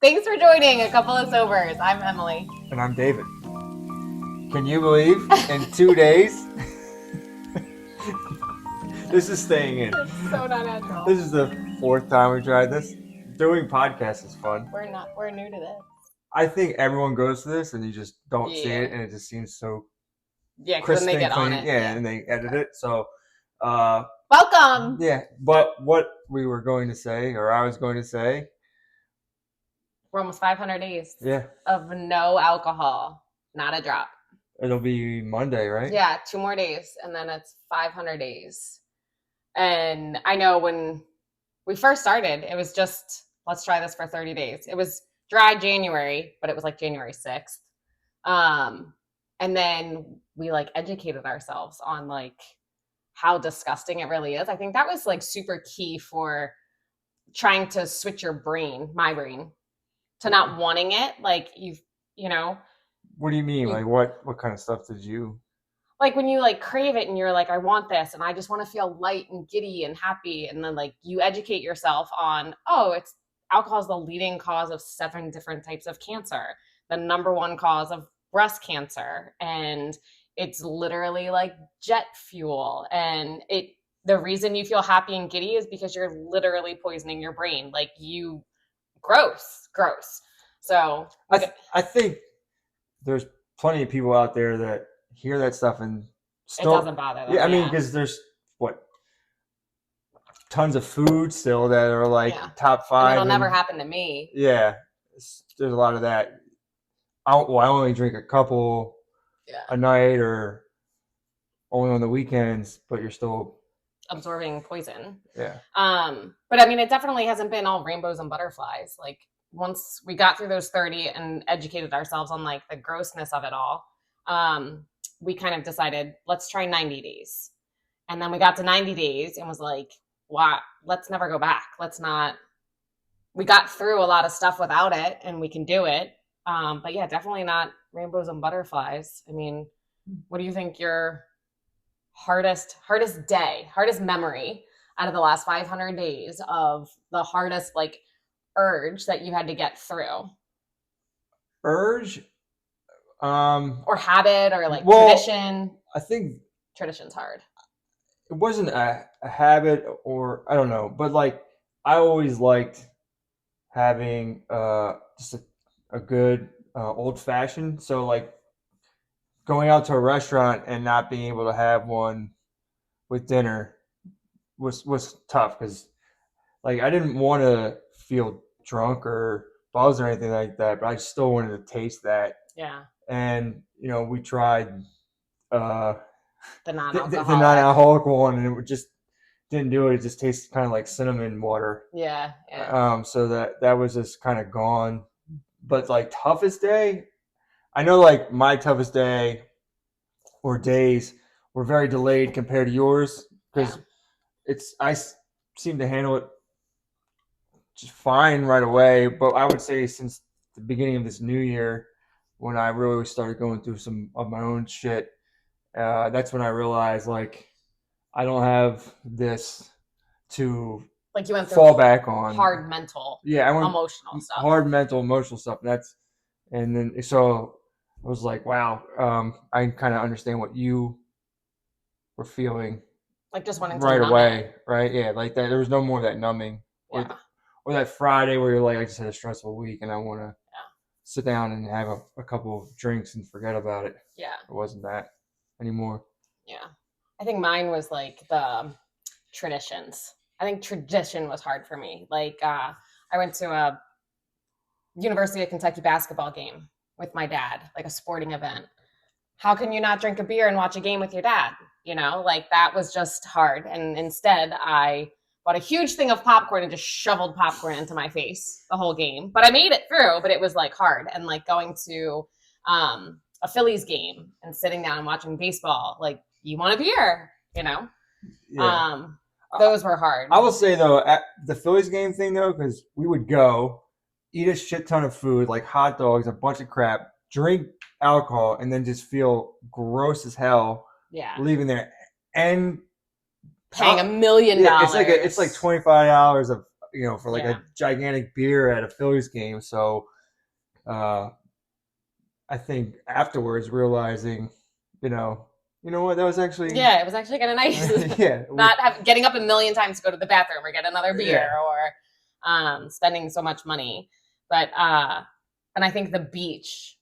Thanks for joining A Couple of Sobers. I'm Emily. And I'm David. Can you believe in 2 days? This is staying in. It's so not natural. This is the 4th time we tried this. Doing podcasts is fun. We're new to this. I think everyone goes to this and you just don't see Yeah. it and it just seems so Yeah, because crisp then they and get clean. on it. Yeah, and they edit it. So, Welcome. yeah. But what we were going to say, or I was going to say, We're almost 500 days yeah, of no alcohol, not a drop. it'll be Monday, right? Yeah, 2 more days, and then it's 500 days. And I know when we first started, it was just, let's try this for 30 days. It was dry January, but it was like January 6th. And then we like educated ourselves on like how disgusting it really is. I think that was like super key for trying to switch your brain, my brain, to not wanting it. Like you know, What do you mean? Like what kind of stuff did you? like when you like crave it and you're like, I want this and I just want to feel light and giddy and happy. And then like you educate yourself on, it's alcohol is the leading cause of 7 different types of cancer, the number 1 cause of breast cancer. And it's literally like jet fuel. And the reason you feel happy and giddy is because you're literally poisoning your brain. Like gross. So I think there's plenty of people out there that hear that stuff and still, it doesn't bother them. Yeah, I mean, because there's tons of food still that are like top 5. It'll never happen to me. Yeah, there's a lot of that. I only drink a couple a night or only on the weekends, but you're still absorbing poison. Yeah. But I mean, it definitely hasn't been all rainbows and butterflies. Like once we got through those 30 and educated ourselves on like the grossness of it all, we kind of decided, let's try 90 days. And then we got to 90 days and was like, wow, let's never go back. We got through a lot of stuff without it and we can do it. But yeah, definitely not rainbows and butterflies. I mean, what do you think your hardest memory out of the last 500 days of the hardest like urge that you had to get through? Urge? Or habit or like tradition? I think tradition's hard. It wasn't a habit or I don't know, but like I always liked having just a good old fashioned. So like going out to a restaurant and not being able to have one with dinner was tough because like I didn't want to feel drunk or buzzed or anything like that, but I still wanted to taste that. Yeah. And we tried the non-alcoholic one, and it just didn't do it. It just tasted kind of like cinnamon water. Yeah. So that was just kind of gone. But like toughest day, I know like my toughest day or days were very delayed compared to yours because I seem to handle it just fine right away. But I would say since the beginning of this new year, when I really started going through some of my own shit, that's when I realized like I don't have this to like you went through fall back on hard mental, emotional stuff. Hard mental, emotional stuff. And then so I was like, wow, I kind of understand what you were feeling. Like just wanting right away, right? Yeah, like that. There was no more of that numbing, or that Friday where you're like, I just had a stressful week and I want to sit down and have a couple of drinks and forget about it. Yeah, it wasn't that anymore. Yeah, I think mine was like the traditions. I think tradition was hard for me. Like I went to a University of Kentucky basketball game with my dad, like a sporting event. How can you not drink a beer and watch a game with your dad? Like that was just hard. And instead I bought a huge thing of popcorn and just shoveled popcorn into my face the whole game. But I made it through, but it was like hard. And like going to a Phillies game and sitting down and watching baseball, like you want a beer, Yeah. Those were hard. I will say though, at the Phillies game thing though, because we would go eat a shit ton of food, like hot dogs, a bunch of crap, drink alcohol, and then just feel gross as hell. Yeah. Leaving there and paying $1 million. It's like $25 of for like Yeah. a gigantic beer at a Phillies game. So I think afterwards realizing, what, that was actually, Yeah, it was actually kind of nice. yeah, Not getting up a million times to go to the bathroom or get another beer yeah. or spending so much money. But and I think the beach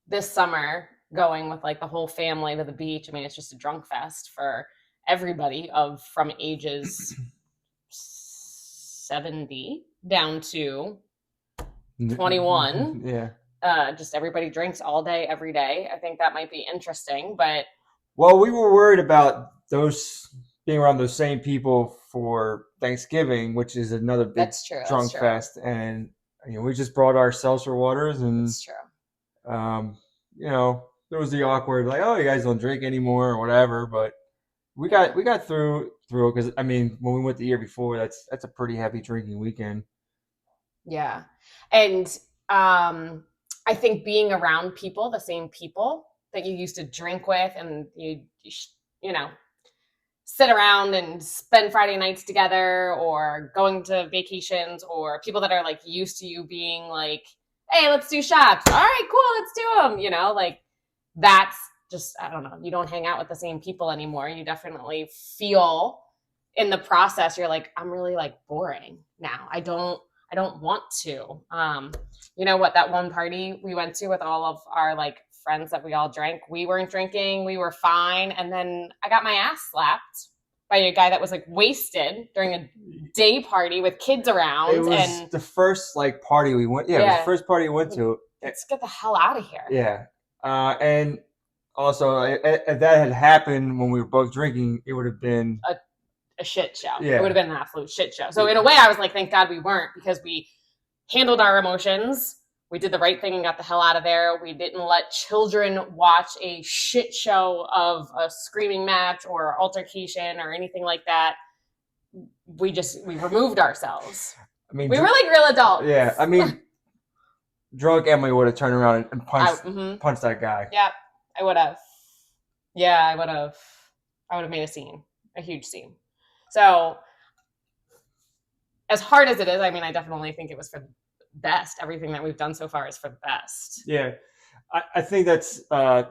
this summer, going with like the whole family to the beach. I mean, it's just a drunk fest for everybody from ages 70 down to 21. Yeah. Just everybody drinks all day, every day. I think that might be interesting, but Well, we were worried about those being around those same people for Thanksgiving, which is another big that's true. drunk That's true. fest, and we just brought our seltzer waters, and That's true. there was the awkward like, oh, you guys don't drink anymore or whatever, but we got through it because I mean, when we went the year before, that's a pretty heavy drinking weekend. Yeah. And I think being around people, the same people that you used to drink with, and you know, sit around and spend Friday nights together, or going to vacations, or people that are like used to you being like, hey, let's do shots. All right, cool, let's do them. Like that's just, I don't know, you don't hang out with the same people anymore. You definitely feel in the process, you're like, I'm really like boring now. I don't want to. You know what? That one party we went to with all of our like friends that we all drank, we weren't drinking, we were fine, and then I got my ass slapped by a guy that was like wasted during a day party with kids around. It was and the first like party we went. Yeah, it was the first party we went to. Let's get the hell out of here. Yeah, and also if that had happened when we were both drinking, it would have been a shit show. Yeah. It would have been an absolute shit show. So in a way, I was like, thank God we weren't, because we handled our emotions. We did the right thing and got the hell out of there. We didn't let children watch a shit show of a screaming match or altercation or anything like that. We removed ourselves. I mean, we were like real adults. Yeah, I mean, drunk Emily would have turned around and punched that guy. Yeah, I would have. Yeah, I would have made a scene, a huge scene. So as hard as it is, I mean, I definitely think it was for the best. Everything that we've done so far is for the best. Yeah. I think that's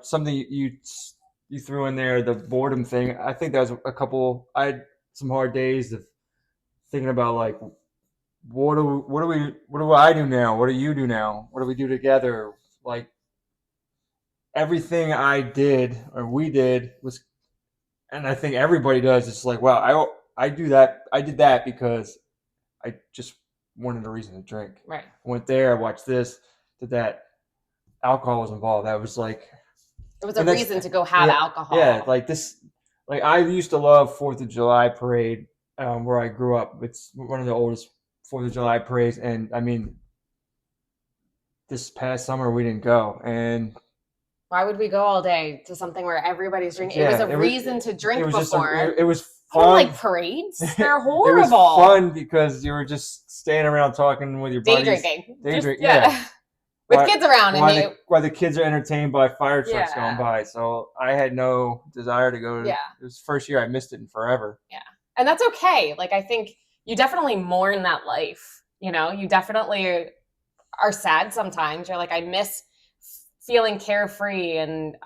something you threw in there, the boredom thing. I think that was I had some hard days of thinking about like, what do I do now? What do you do now? What do we do together? Like everything I did or we did was, and I think everybody does. It's like, wow, I do that. I did that because I just wanted a reason to drink. Right. I went there. I watched this. Did that. Alcohol was involved. That was like. It was a reason to go have alcohol. Yeah, like this. Like I used to love 4th of July parade where I grew up. It's one of the oldest 4th of July parades, and I mean, this past summer we didn't go, and. Why would we go all day to something where everybody's drinking? Yeah, it was a reason to drink before. It was fun. I don't like parades. They're horrible. It was fun because you were just standing around talking with your buddies. Day drinking. Yeah. With kids around. While the kids are entertained by fire trucks going by. So I had no desire to go. Yeah. It was the first year I missed it in forever. Yeah. And that's okay. Like, I think you definitely mourn that life. You definitely are sad sometimes. You're like, I miss feeling carefree and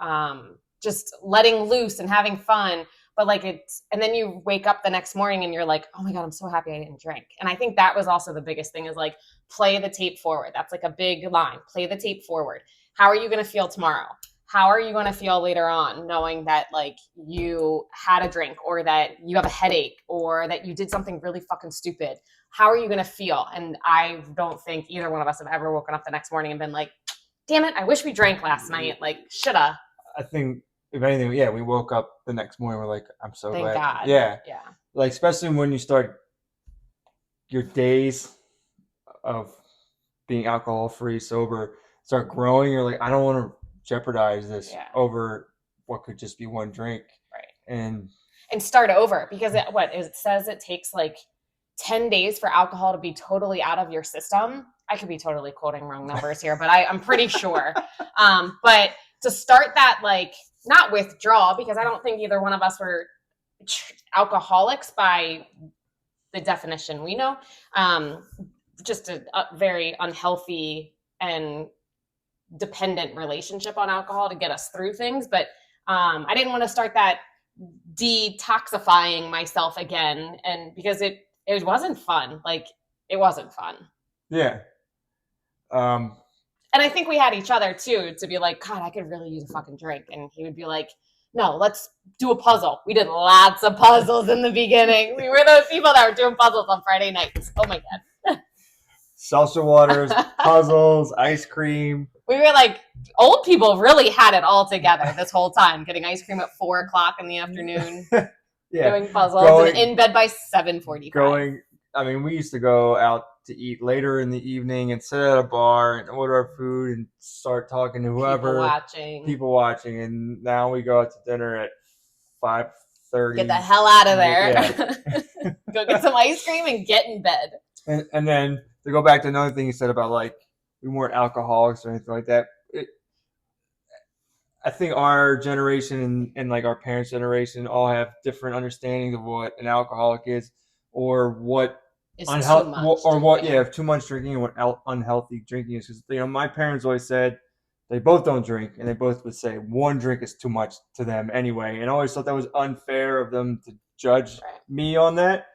just letting loose and having fun. But like and then you wake up the next morning and you're like, oh my God, I'm so happy I didn't drink. And I think that was also the biggest thing, is like, play the tape forward. That's like a big line. Play the tape forward. How are you going to feel tomorrow? How are you going to feel later on, knowing that like you had a drink, or that you have a headache, or that you did something really fucking stupid? How are you going to feel? And I don't think either one of us have ever woken up the next morning and been like, damn it, I wish we drank last night. Like, shoulda. I think, if anything, we woke up the next morning, we're like, I'm so glad. Thank God. Yeah. Like, especially when you start your days of being alcohol free, sober, start growing, you're like, I don't want to jeopardize this over what could just be one drink. Right. And start over, because it says it takes like 10 days for alcohol to be totally out of your system. I could be totally quoting wrong numbers here, but I'm pretty sure. But to start that, like, not withdrawal, because I don't think either one of us were alcoholics by the definition we know. Just a very unhealthy and dependent relationship on alcohol to get us through things. But I didn't want to start that detoxifying myself again, and because it wasn't fun. Like, it wasn't fun. Yeah. And I think we had each other too, to be like, God, I could really use a fucking drink. And he would be like, no, let's do a puzzle. We did lots of puzzles in the beginning. We were those people that were doing puzzles on Friday nights. Oh my God. Seltzer waters, puzzles, ice cream. We were like, old people really had it all together this whole time, getting ice cream at 4:00 in the afternoon, doing puzzles, and in bed by 7:45. We used to go out to eat later in the evening and sit at a bar and order our food and start talking to whoever. People watching. And now we go out to dinner at 5:30. Get the hell out of there. Yeah. Go get some ice cream and get in bed. And then to go back to another thing you said about, like, we weren't alcoholics or anything like that. I think our generation and like our parents' generation all have different understanding of what an alcoholic is, or what too much drinking and what unhealthy drinking is. Because my parents always said they both don't drink, and they both would say one drink is too much to them anyway. And I always thought that was unfair of them to judge me on that,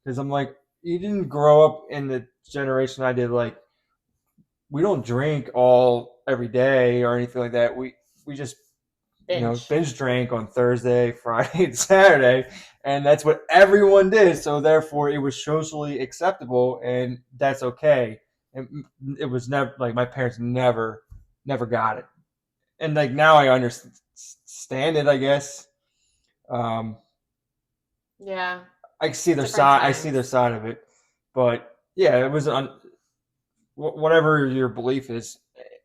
because I'm like, you didn't grow up in the generation I did. Like, we don't drink every day or anything like that. We just binge drank on Thursday, Friday, and Saturday, and that's what everyone did. So therefore, it was socially acceptable, and that's okay. And it was never like my parents never got it, and like now I understand it, I guess. Yeah, I see their side. I see their side of it, but yeah, it was whatever your belief is.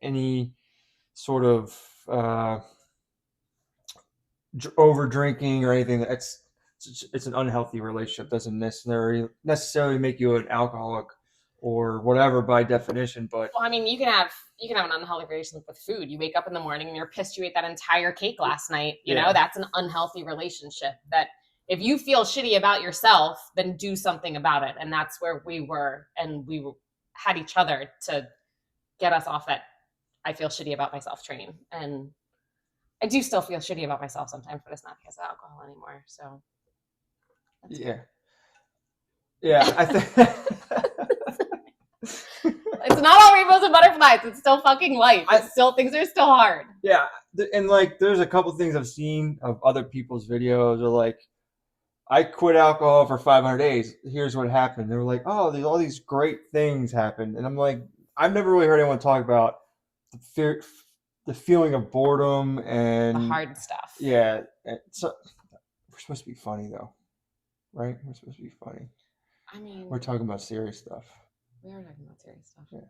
Any sort of over drinking or anything, it's an unhealthy relationship. Doesn't necessarily make you an alcoholic or whatever by definition. But well, I mean, you can have an unhealthy relationship with food. You wake up in the morning and you're pissed you ate that entire cake last night. You know, that's an unhealthy relationship. That if you feel shitty about yourself, then do something about it. And that's where we were, and we had each other to get us off that I feel shitty about myself train. And I do still feel shitty about myself sometimes, but it's not because of alcohol anymore. So yeah, I think it's not all rainbows and butterflies. It's still fucking life. Things are still hard. Yeah, and like there's a couple things I've seen of other people's videos, or like, I quit alcohol for 500 days. Here's what happened. They were like, oh, all these great things happened. And I'm like, I've never really heard anyone talk about the feeling of boredom and the hard stuff. Yeah. So we're supposed to be funny, though, right? We're supposed to be funny. I mean, we're talking about serious stuff. We are talking about serious stuff. Yeah.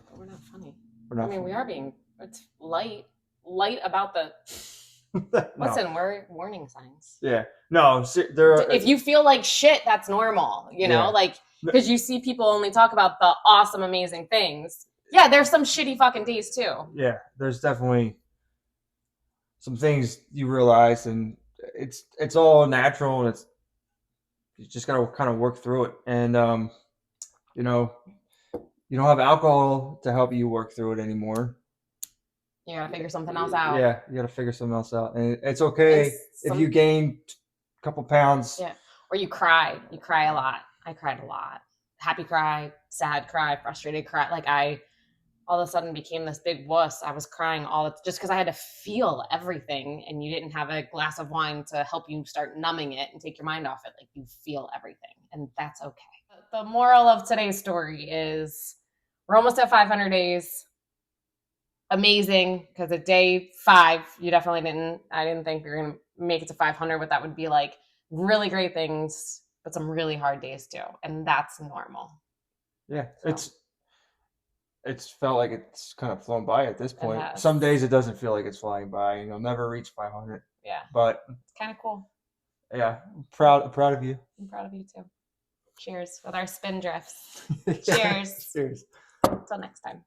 But we're not funny. Funny. We are being, it's light about the... Listen, we're warning signs. Yeah. No, if you feel like shit, that's normal, like, because you see people only talk about the awesome, amazing things. Yeah, there's some shitty fucking days too. Yeah, there's definitely some things you realize, and it's all natural, and you just gotta kind of work through it. And you don't have alcohol to help you work through it anymore. You gotta figure something else out. Yeah, you gotta figure something else out, and it's okay if you gain a couple pounds. Yeah, or you cry. You cry a lot. I cried a lot. Happy cry, sad cry, frustrated cry. Like, I all of a sudden became this big wuss. I was crying just because I had to feel everything, and you didn't have a glass of wine to help you start numbing it and take your mind off it. Like, you feel everything, and that's okay. The moral of today's story is we're almost at 500 days. Amazing, because at day 5, you definitely I didn't think we were going to make it to 500, but that would be like really great things, but some really hard days too. And that's normal. Yeah. So. It's felt like it's kind of flown by at this point. Some days it doesn't feel like it's flying by, and you'll never reach 500. Yeah. But it's kind of cool. Yeah. I'm proud of you. I'm proud of you too. Cheers with our spin drifts. Cheers. Cheers. Until next time.